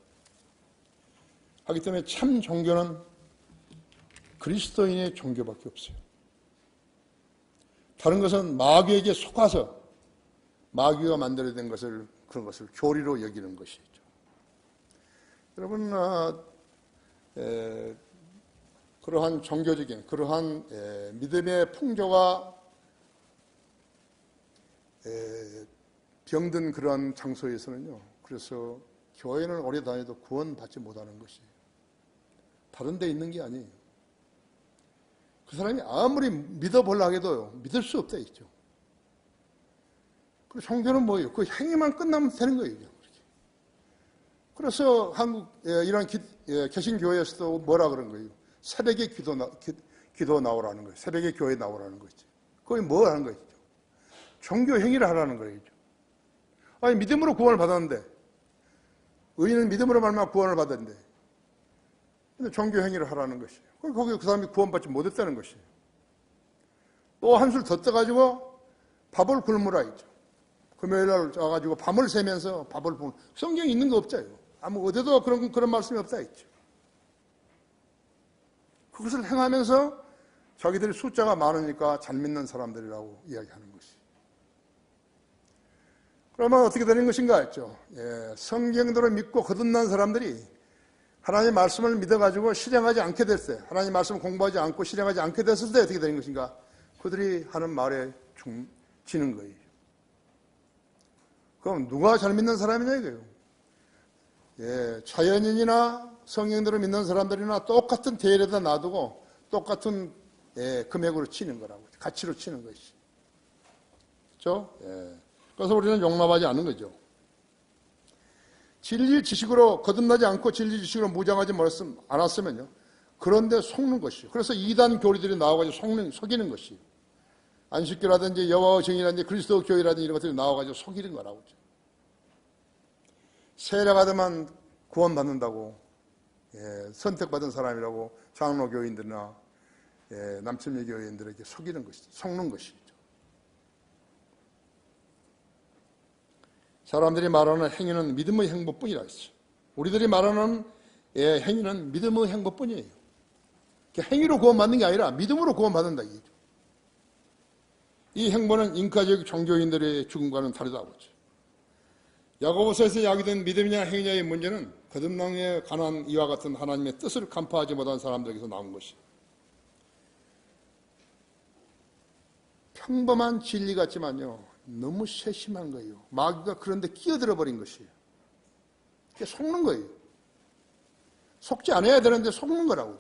S1: 하기 때문에 참 종교는 그리스도인의 종교밖에 없어요. 다른 것은 마귀에게 속아서 마귀가 만들어낸 것을, 그런 것을 교리로 여기는 것이죠. 여러분, 그러한 종교적인, 그러한 믿음의 풍조가 병든 그런 장소에서는요, 그래서 교회는 오래 다녀도 구원받지 못하는 것이에요. 다른 데 있는 게 아니에요. 그 사람이 아무리 믿어보려고 해도 믿을 수 없다 했죠. 그 종교는 뭐예요? 그 행위만 끝나면 되는 거예요. 그래서 한국 이런 개신교회에서도 뭐라 그런 거예요? 새벽에 기도 나오라는 거예요. 새벽에 교회 나오라는 거죠. 그게 뭐 하는 거죠? 종교 행위를 하라는 거예요. 아니 믿음으로 구원을 받았는데 의인은 믿음으로 말미암아 구원을 받았는데 근데 종교 행위를 하라는 것이에요. 거기 그 사람이 구원받지 못했다는 것이에요. 또 한술 더 떠가지고 밥을 굶으라 했죠. 금요일날 와가지고 밤을 새면서 밥을 굶으라. 성경에 있는 거 없잖아요. 아무 어디도 그런 말씀이 없다 했죠. 그것을 행하면서 자기들이 숫자가 많으니까 잘 믿는 사람들이라고 이야기하는 것이. 그러면 어떻게 되는 것인가 했죠. 예, 성경대로 믿고 거듭난 사람들이 하나님의 말씀을 믿어가지고 실행하지 않게 됐을 때, 하나님의 말씀을 공부하지 않고 실행하지 않게 됐을 때 어떻게 되는 것인가? 그들이 하는 말에 지는 거예요. 그럼 누가 잘 믿는 사람이냐 이거예요. 예, 자연인이나 성경대로 믿는 사람들이나 똑같은 대열에다 놔두고 똑같은 금액으로 치는 거라고, 가치로 치는 것이. 그렇죠? 예. 그래서 우리는 용납하지 않는 거죠. 진리 지식으로 거듭나지 않고 진리 지식으로 무장하지 않았으면요. 그런데 속는 것이요. 그래서 이단 교리들이 나와가지고 속이는 것이요. 안식교라든지 여호와의 증인이라든지 그리스도 교회라든지 이런 것들이 나와가지고 속이는 거라고. 세례받으면 구원받는다고, 선택받은 사람이라고 장로 교인들이나 남침리 교인들에게 속이는 것이죠. 속는 것이죠. 사람들이 말하는 행위는 믿음의 행보뿐이라 했어요. 우리들이 말하는 행위는 믿음의 행보뿐이에요. 행위로 구원받는 게 아니라 믿음으로 구원받는다 이거죠. 이 행보는 인과적 종교인들의 죽음과는 다르다고 하죠. 야고보서에서 이야기된 믿음이냐 행위냐의 문제는 거듭남에 관한 이와 같은 하나님의 뜻을 간파하지 못한 사람들에게서 나온 것이에요. 평범한 진리 같지만요. 너무 세심한 거예요. 마귀가 그런데 끼어들어 버린 것이에요. 그게 속는 거예요. 속지 않아야 되는데 속는 거라고.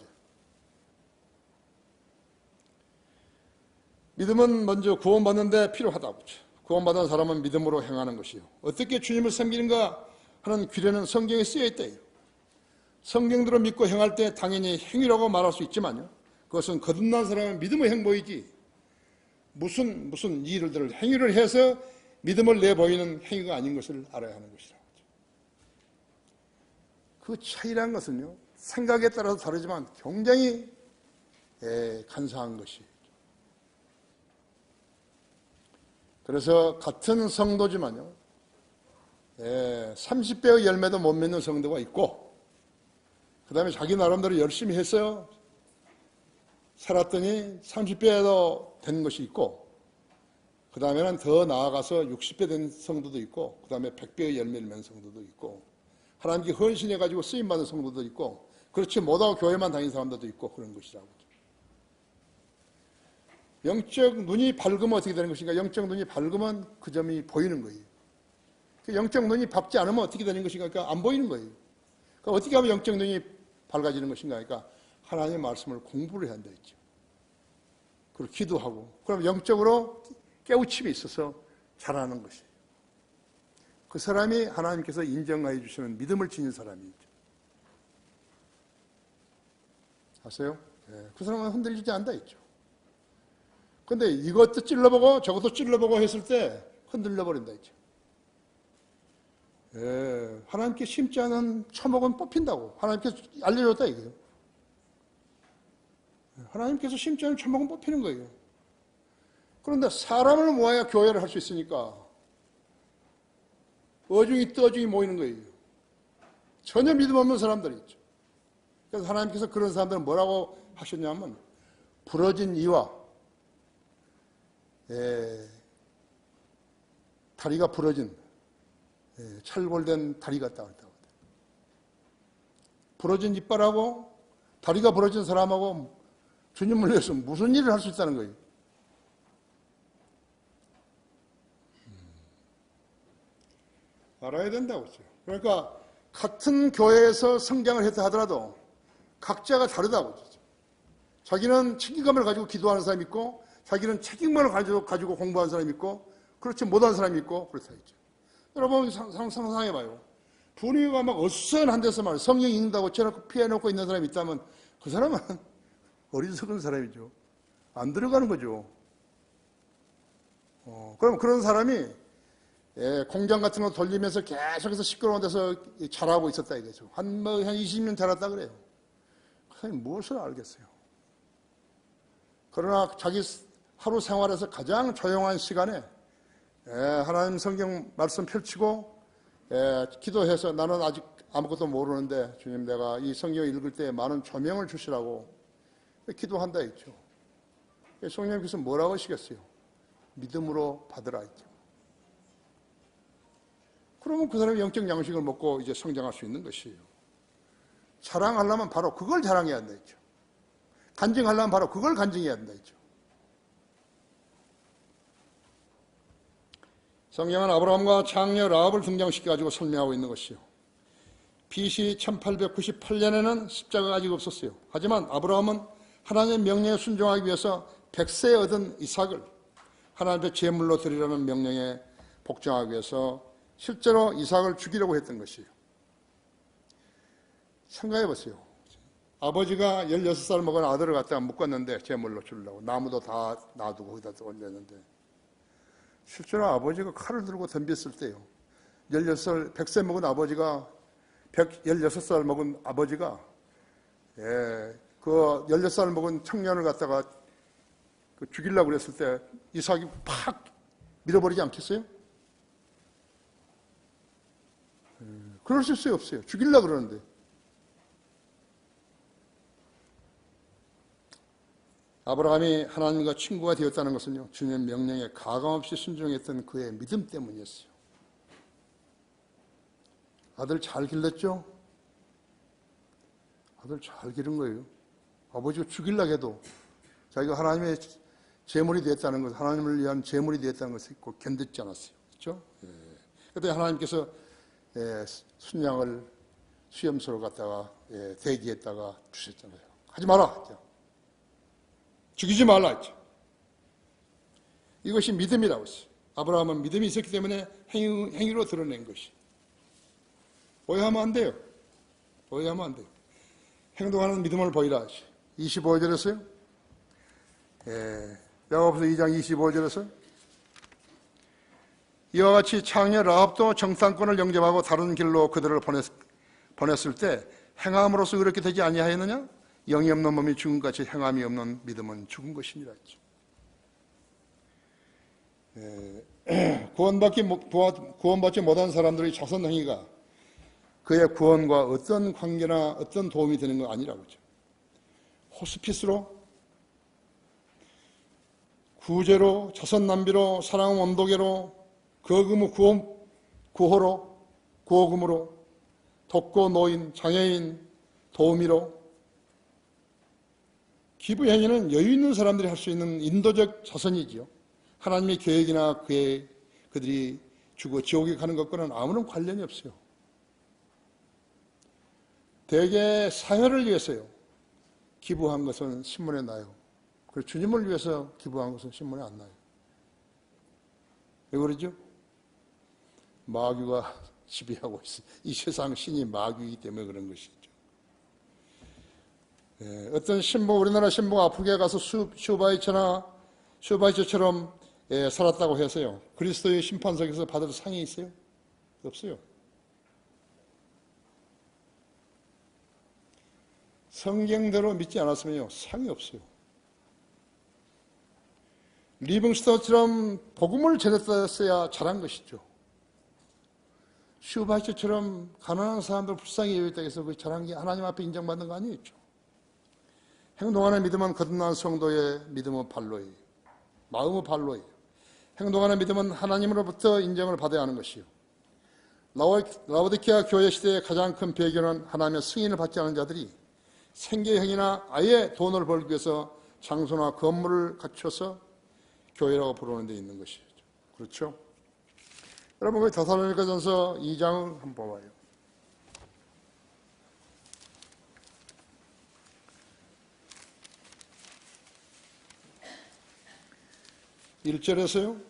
S1: 믿음은 먼저 구원받는데 필요하다고. 구원받은 사람은 믿음으로 행하는 것이요. 어떻게 주님을 섬기는가 하는 규례는 성경에 쓰여 있대요. 성경대로 믿고 행할 때 당연히 행위라고 말할 수 있지만요. 그것은 거듭난 사람은 믿음의 행보이지 무슨 일을 행위를 해서 믿음을 내보이는 행위가 아닌 것을 알아야 하는 것이라고 하죠. 그 차이라는 것은요. 생각에 따라서 다르지만 굉장히 간사한 것이에요. 그래서 같은 성도지만요. 30배의 열매도 못 맺는 성도가 있고 그 다음에 자기 나름대로 열심히 했어요. 살았더니 30배도 된 것이 있고, 그 다음에는 더 나아가서 60배 된 성도도 있고, 그 다음에 100배의 열매를 맺는 성도도 있고, 하나님께 헌신해가지고 쓰임받은 성도도 있고, 그렇지 못하고 교회만 다니는 사람들도 있고, 그런 것이라고. 영적 눈이 밝으면 어떻게 되는 것인가? 영적 눈이 밝으면 그 점이 보이는 거예요. 영적 눈이 밝지 않으면 어떻게 되는 것인가? 그러니까 안 보이는 거예요. 그러니까 어떻게 하면 영적 눈이 밝아지는 것인가? 그러니까 하나님의 말씀을 공부를 해야 한다 했죠. 그리고 기도하고, 그럼 영적으로 깨우침이 있어서 자라는 것이에요. 그 사람이 하나님께서 인정하여 주시는 믿음을 지닌 사람이죠. 아세요? 네. 그 사람은 흔들리지 않다 했죠. 근데 이것도 찔러보고 저것도 찔러보고 했을 때 흔들려 버린다 했죠. 예, 하나님께 심지 않은 초목은 뽑힌다고 하나님께서 알려줬다 이거예요. 하나님께서 심지 않은 초목은 뽑히는 거예요. 그런데 사람을 모아야 교회를 할 수 있으니까 어중이 떠중이 모이는 거예요. 전혀 믿음 없는 사람들이 있죠. 그래서 하나님께서 그런 사람들은 뭐라고 하셨냐면 부러진 이와 다리가 부러진 철골된 다리 같다. 부러진 이빨하고 다리가 부러진 사람하고 주님을 위해서 무슨 일을 할 수 있다는 거예요. 알아야 된다고 했어요. 그러니까 같은 교회에서 성장을 했다 하더라도 각자가 다르다고 했죠. 자기는 책임감을 가지고 기도하는 사람이 있고 자기는 책임감을 가지고 공부하는 사람이 있고 그렇지 못한 사람이 있고 그렇다 했죠. 여러분 상상해봐요. 분위기가 막 어수선한 데서 말이에요. 성령 읽는다고 피해놓고 있는 사람이 있다면 그 사람은 어리석은 사람이죠. 안 들어가는 거죠. 그럼 그런 사람이 공장 같은 거 돌리면서 계속해서 시끄러운 데서 자라고 있었다 이거죠. 한 20년 자랐다 그래요. 무엇을 알겠어요. 그러나 자기 하루 생활에서 가장 조용한 시간에 하나님 성경 말씀 펼치고 기도해서 나는 아직 아무것도 모르는데 주님 내가 이 성경 읽을 때 많은 조명을 주시라고 기도한다 했죠. 성령께서 뭐라고 하시겠어요? 믿음으로 받으라 했죠. 그러면 그 사람이 영적 양식을 먹고 이제 성장할 수 있는 것이에요. 자랑하려면 바로 그걸 자랑해야 한다 했죠. 간증하려면 바로 그걸 간증해야 한다 했죠. 성경은 아브라함과 장녀 라합을 등장시켜가지고 설명하고 있는 것이요. BC 1898년에는 십자가가 아직 없었어요. 하지만 아브라함은 하나님의 명령에 순종하기 위해서 100세에 얻은 이삭을 하나님의 제물로 드리라는 명령에 복종하기 위해서 실제로 이삭을 죽이려고 했던 것이에요. 생각해 보세요. 아버지가 16살 먹은 아들을 갖다가 묶었는데 제물로 주려고 나무도 다 놔두고 거기다 올렸는데 실제로 아버지가 칼을 들고 덤볐을 때요. 16살, 100세 먹은 아버지가 16살 먹은 아버지가 그 16살 먹은 청년을 갖다가 죽이려고 그랬을 때 이삭이 팍 밀어버리지 않겠어요? 그럴 수 있어요, 없어요? 죽이려고 그러는데. 아브라함이 하나님과 친구가 되었다는 것은요, 주님의 명령에 가감없이 순종했던 그의 믿음 때문이었어요. 아들 잘 길렀죠? 아들 잘 기른 거예요. 아버지가 죽이려고 해도 자기가 하나님의 제물이 되었다는 것, 하나님을 위한 제물이 되었다는 것을 견뎠지 않았어요. 그렇죠? 그때 하나님께서 순양을 수염소로 갖다가 대기했다가 주셨잖아요. 하지 마라 했죠. 죽이지 말라 했죠. 이것이 믿음이라고 했어요. 아브라함은 믿음이 있었기 때문에 행위로 드러낸 것이. 오해하면 안 돼요. 오해하면 안 돼요. 행동하는 믿음을 보이라 하시. 25절에서요. 야고보서 2장 25절에서 이와 같이 창녀 라합도 정탐꾼을 영접하고 다른 길로 그들을 보냈을 때 행함으로써 그렇게 되지 아니하였느냐? 영이 없는 몸이 죽은 같이 행함이 없는 믿음은 죽은 것이니라 했죠. 구원받지 못한 사람들의 자선 행위가 그의 구원과 어떤 관계나 어떤 도움이 되는 건 아니라고죠. 호스피스로, 구제로, 자선남비로, 사랑 원도계로, 거금의 구호로, 구호금으로, 독거 노인, 장애인 도우미로, 기부 행위는 여유 있는 사람들이 할 수 있는 인도적 자선이지요. 하나님의 계획이나 그들이 주고 지옥에 가는 것과는 아무런 관련이 없어요. 대개 사회를 위해서요. 기부한 것은 신문에 나요. 그리고 주님을 위해서 기부한 것은 신문에 안 나요. 왜 그러죠? 마귀가 지배하고 있어요. 이 세상 신이 마귀이기 때문에 그런 것이죠. 어떤 신부, 우리나라 신부가 아프게 가서 슈바이처럼 살았다고 해서요. 그리스도의 심판석에서 받을 상이 있어요? 없어요. 성경대로 믿지 않았으면요, 상이 없어요. 리빙스턴처럼 복음을 전했어야 잘한 것이죠. 슈바이처처럼 가난한 사람들 불쌍히 여겼다 해서 그 잘한 게 하나님 앞에 인정받는 거 아니겠죠. 행동하는 믿음은 거듭난 성도의 믿음의 발로예요. 마음의 발로예요. 행동하는 믿음은 하나님으로부터 인정을 받아야 하는 것이요. 라오디케아 교회 시대의 가장 큰 배경은 하나님의 승인을 받지 않은 자들이 생계형이나 아예 돈을 벌기 위해서 장소나 건물을 갖춰서 교회라고 부르는 데 있는 것이죠. 그렇죠? 여러분, 그 데살로니가전서 2장을 한번 봐봐요. 1절에서요.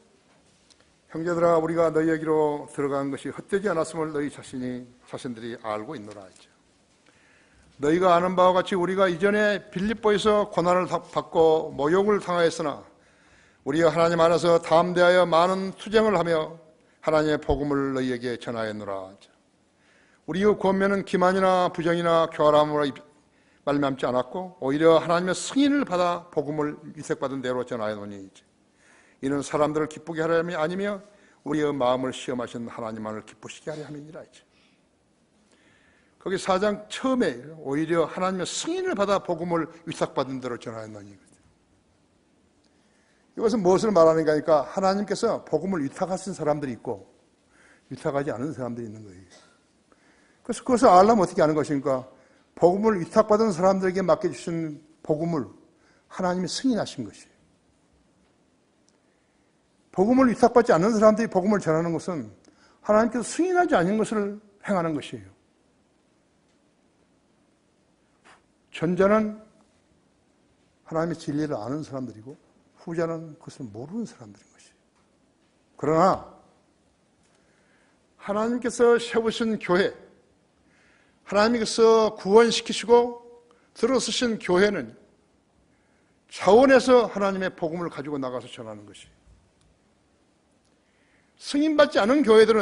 S1: 형제들아, 우리가 너희에게로 들어간 것이 헛되지 않았음을 너희 자신들이 알고 있노라 했죠. 너희가 아는 바와 같이 우리가 이전에 빌립보에서 고난을 받고 모욕을 당하였으나 우리가 하나님 안에서 담대하여 많은 투쟁을 하며 하나님의 복음을 너희에게 전하였노라 했죠. 우리의 권면은 기만이나 부정이나 교활함으로 말미암지 않았고 오히려 하나님의 승인을 받아 복음을 위색받은 대로 전하였노니 이는 사람들을 기쁘게 하려 함이 아니며 우리의 마음을 시험하신 하나님만을 기쁘시게 하려 함이니라 했죠. 거기 4장 처음에 오히려 하나님의 승인을 받아 복음을 위탁받은 대로 전하였노니, 이것은 무엇을 말하는가 하니까 하나님께서 복음을 위탁하신 사람들이 있고 위탁하지 않은 사람들이 있는 거예요. 그래서 그것을 알려면 어떻게 하는 것인가? 복음을 위탁받은 사람들에게 맡겨주신 복음을 하나님이 승인하신 것이에요. 복음을 위탁받지 않는 사람들이 복음을 전하는 것은 하나님께서 승인하지 않은 것을 행하는 것이에요. 전자는 하나님의 진리를 아는 사람들이고 후자는 그것을 모르는 사람들인 것이에요. 그러나 하나님께서 세우신 교회, 하나님께서 구원시키시고 들어서신 교회는 차원에서 하나님의 복음을 가지고 나가서 전하는 것이에요. 승인받지 않은 교회들은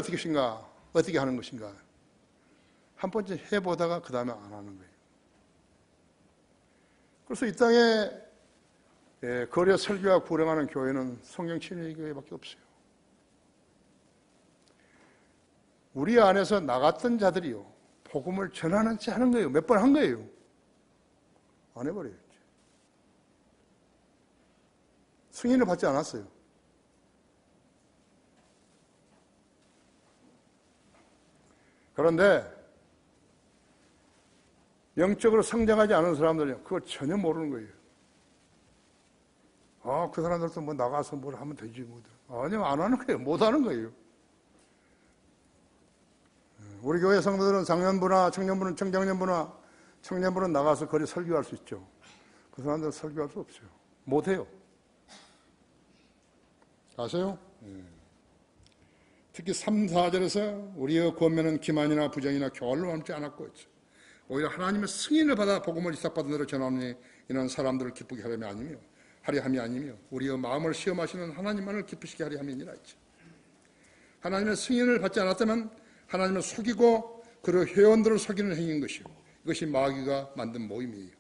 S1: 어떻게 하는 것인가? 한 번쯤 해보다가 그 다음에 안 하는 거예요. 그래서 이 땅에 거리에 설교와 구령하는 교회는 성령 친위 교회밖에 없어요. 우리 안에서 나갔던 자들이요, 복음을 전하는 채 하는 거예요. 몇 번 한 거예요. 안 해버려요. 승인을 받지 않았어요. 그런데 영적으로 성장하지 않은 사람들은 그걸 전혀 모르는 거예요. 그 사람들도 뭐 나가서 뭘 하면 되지 뭐. 아니요, 안 하는 거예요. 못 하는 거예요. 우리 교회 성도들은 장년부나 청년부는 청장년부나 청년부는 나가서 거리 설교할 수 있죠. 그 사람들은 설교할 수 없어요. 못 해요. 아세요? 특히 3, 4절에서 우리의 권면은 기만이나 부정이나 교활로 남지 않았고 오히려 하나님의 승인을 받아 복음을 이삭받은 대로 전하니 이는 사람들을 기쁘게 하려 함이 아니며 우리의 마음을 시험하시는 하나님만을 기쁘시게 하려 함이니라 했죠. 하나님의 승인을 받지 않았다면 하나님을 속이고 그의 회원들을 속이는 행위인 것이요, 이것이 마귀가 만든 모임이에요.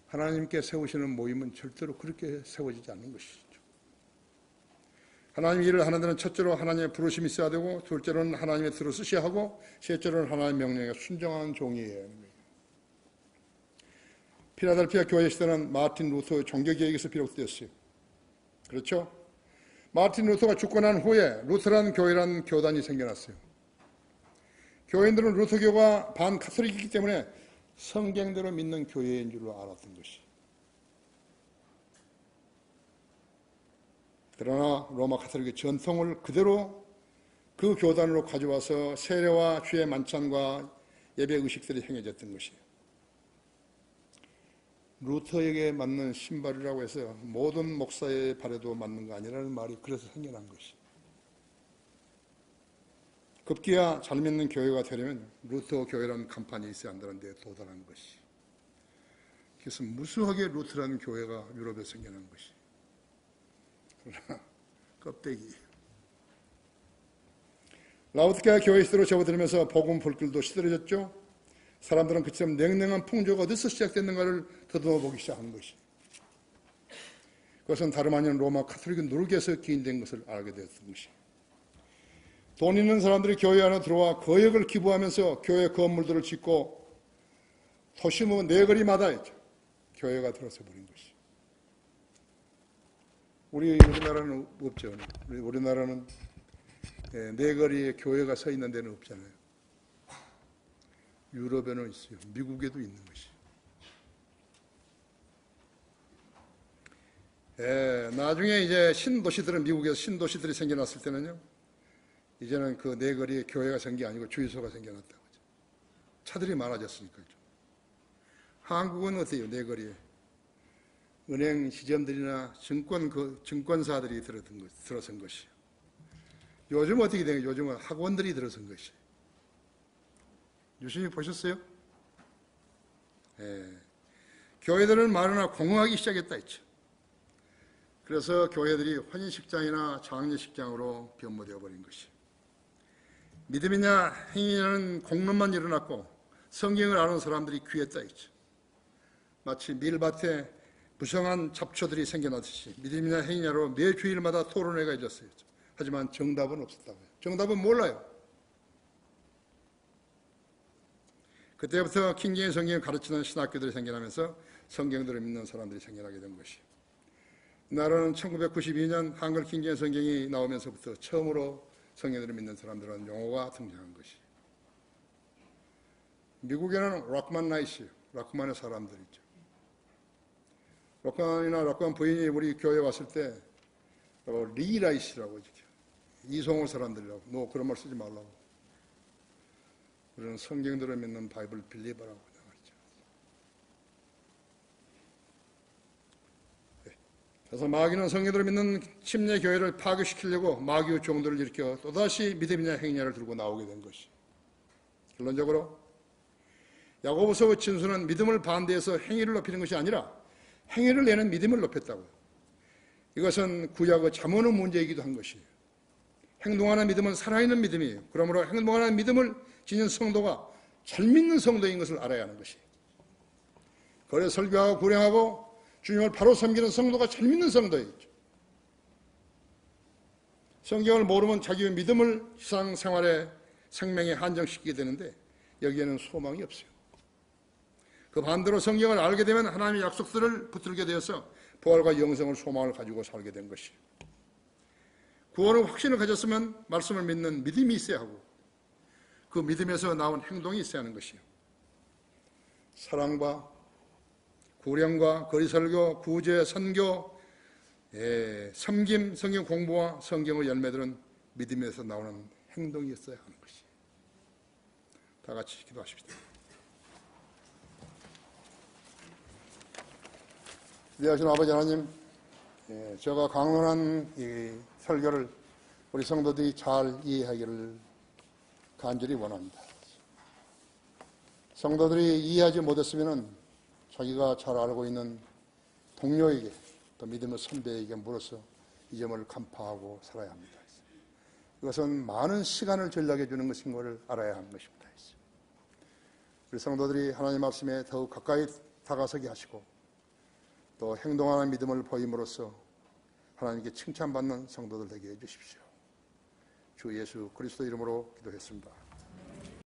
S1: 하나님께 세우시는 모임은 절대로 그렇게 세워지지 않는 것이죠. 하나님 일을 하는 데는 첫째로 하나님의 부르심이 있어야 되고, 둘째로는 하나님의 뜻을 쓰셔야 하고, 셋째로는 하나님의 명령에 순종하는 종이에요. 필라델피아 교회 시대는 마틴 루터의 종교개혁에서 비롯되었어요. 그렇죠? 마틴 루터가 죽고 난 후에 루터란 교회라는 교단이 생겨났어요. 교인들은 루터교가 반카톨릭이기 때문에 성경대로 믿는 교회인 줄로 알았던 것이. 그러나 로마 카톨릭의 전통을 그대로 그 교단으로 가져와서 세례와 주의 만찬과 예배 의식들이 행해졌던 것이에요. 루터에게 맞는 신발이라고 해서 모든 목사의 발에도 맞는 거 아니라는 말이 그래서 생겨난 것이. 급기야 잘 믿는 교회가 되려면 루터 교회라는 간판이 있어야 한다는 데 도달한 것이. 그래서 무수하게 루터라는 교회가 유럽에 생겨난 것이. 그러나 껍데기. 라오디게아 교회 시대로 접어들면서 복음 불길도 시들어졌죠. 사람들은 그처럼 냉랭한 풍조가 어디서 시작됐는가를 더듬어 보기 시작한 것이. 그것은 다름 아닌 로마 카톨릭 누르기에서 기인된 것을 알게 되었던 것이. 돈 있는 사람들이 교회 안에 들어와 거역을 기부하면서 교회 건물들을 짓고 도시 네거리마다 교회가 들어서 버린 것이. 우리나라는 없죠. 우리나라는 네거리에 교회가 서 있는 데는 없잖아요. 유럽에는 있어요. 미국에도 있는 것이. 나중에 이제 신도시들은 미국에서 신도시들이 생겨났을 때는요. 이제는 그 네거리에 교회가 생긴 게 아니고 주유소가 생겨났다고 하죠. 차들이 많아졌으니까요. 한국은 어때요? 네거리에 은행 시점들이나 증권사들이 들어선 것이요. 요즘 어떻게 되냐? 요즘은 학원들이 들어선 것이. 유심히 보셨어요? 교회들은 말하나 공허하기 시작했다 했죠. 그래서 교회들이 혼인식장이나 장례식장으로 변모되어 버린 것이. 믿음이냐 행위냐는 공론만 일어났고 성경을 아는 사람들이 귀했다 했죠. 마치 밀밭에 부성한 잡초들이 생겨나듯이 믿음이냐 행위냐로 매 주일마다 토론회가 있었어요. 하지만 정답은 없었다고요. 정답은 몰라요. 그때부터 킹제임스 성경을 가르치는 신학교들이 생겨나면서 성경들을 믿는 사람들이 생겨나게 된 것이에요. 나라는 1992년 한글 킹제임스 성경이 나오면서부터 처음으로 성경들을 믿는 사람들은 용어가 등장한 것이에요. 미국에는 락만 나이시요. 락만의 사람들이죠. 락만이나 락만 부인이 우리 교회에 왔을 때 리라이시라고 이송호 사람들이라고. 너 그런 말 쓰지 말라고. 우리는 성경들을 믿는 바이블 빌리버라고 말이죠. 그래서 마귀는 성경들을 믿는 침례 교회를 파괴시키려고 마귀의 종들을 일으켜 또다시 믿음이냐 행위냐를 들고 나오게 된 것이. 결론적으로 야고보서의 진수는 믿음을 반대해서 행위를 높이는 것이 아니라 행위를 내는 믿음을 높였다고요. 이것은 구약의 잠언의 문제이기도 한 것이에요. 행동하는 믿음은 살아있는 믿음이에요. 그러므로 행동하는 믿음을 지닌 성도가 잘 믿는 성도인 것을 알아야 하는 것이에요. 거래 설교하고 구령하고 주님을 바로 섬기는 성도가 잘 믿는 성도이죠. 성경을 모르면 자기의 믿음을 일상생활의 생명에 한정시키게 되는데 여기에는 소망이 없어요. 그 반대로 성경을 알게 되면 하나님의 약속들을 붙들게 되어서 부활과 영생을 소망을 가지고 살게 된 것이에요. 구원의 확신을 가졌으면 말씀을 믿는 믿음이 있어야 하고 그 믿음에서 나온 행동이 있어야 하는 것이에요. 사랑과 구령과 거리설교, 구제, 선교, 섬김, 성경 공부와 성경의 열매들은 믿음에서 나오는 행동이 있어야 하는 것이에요. 다 같이 기도하십시다. 위대하신 아버지 하나님, 제가 강론한 이 설교를 우리 성도들이 잘 이해하기를 간절히 원합니다. 성도들이 이해하지 못했으면 자기가 잘 알고 있는 동료에게 또 믿음의 선배에게 물어서 이 점을 간파하고 살아야 합니다. 이것은 많은 시간을 전락해 주는 것인 것을 알아야 하는 것입니다. 우리 성도들이 하나님 말씀에 더욱 가까이 다가서게 하시고 또 행동하는 믿음을 보임으로써 하나님께 칭찬받는 성도들 되게 해주십시오. 주 예수 그리스도 이름으로 기도했습니다.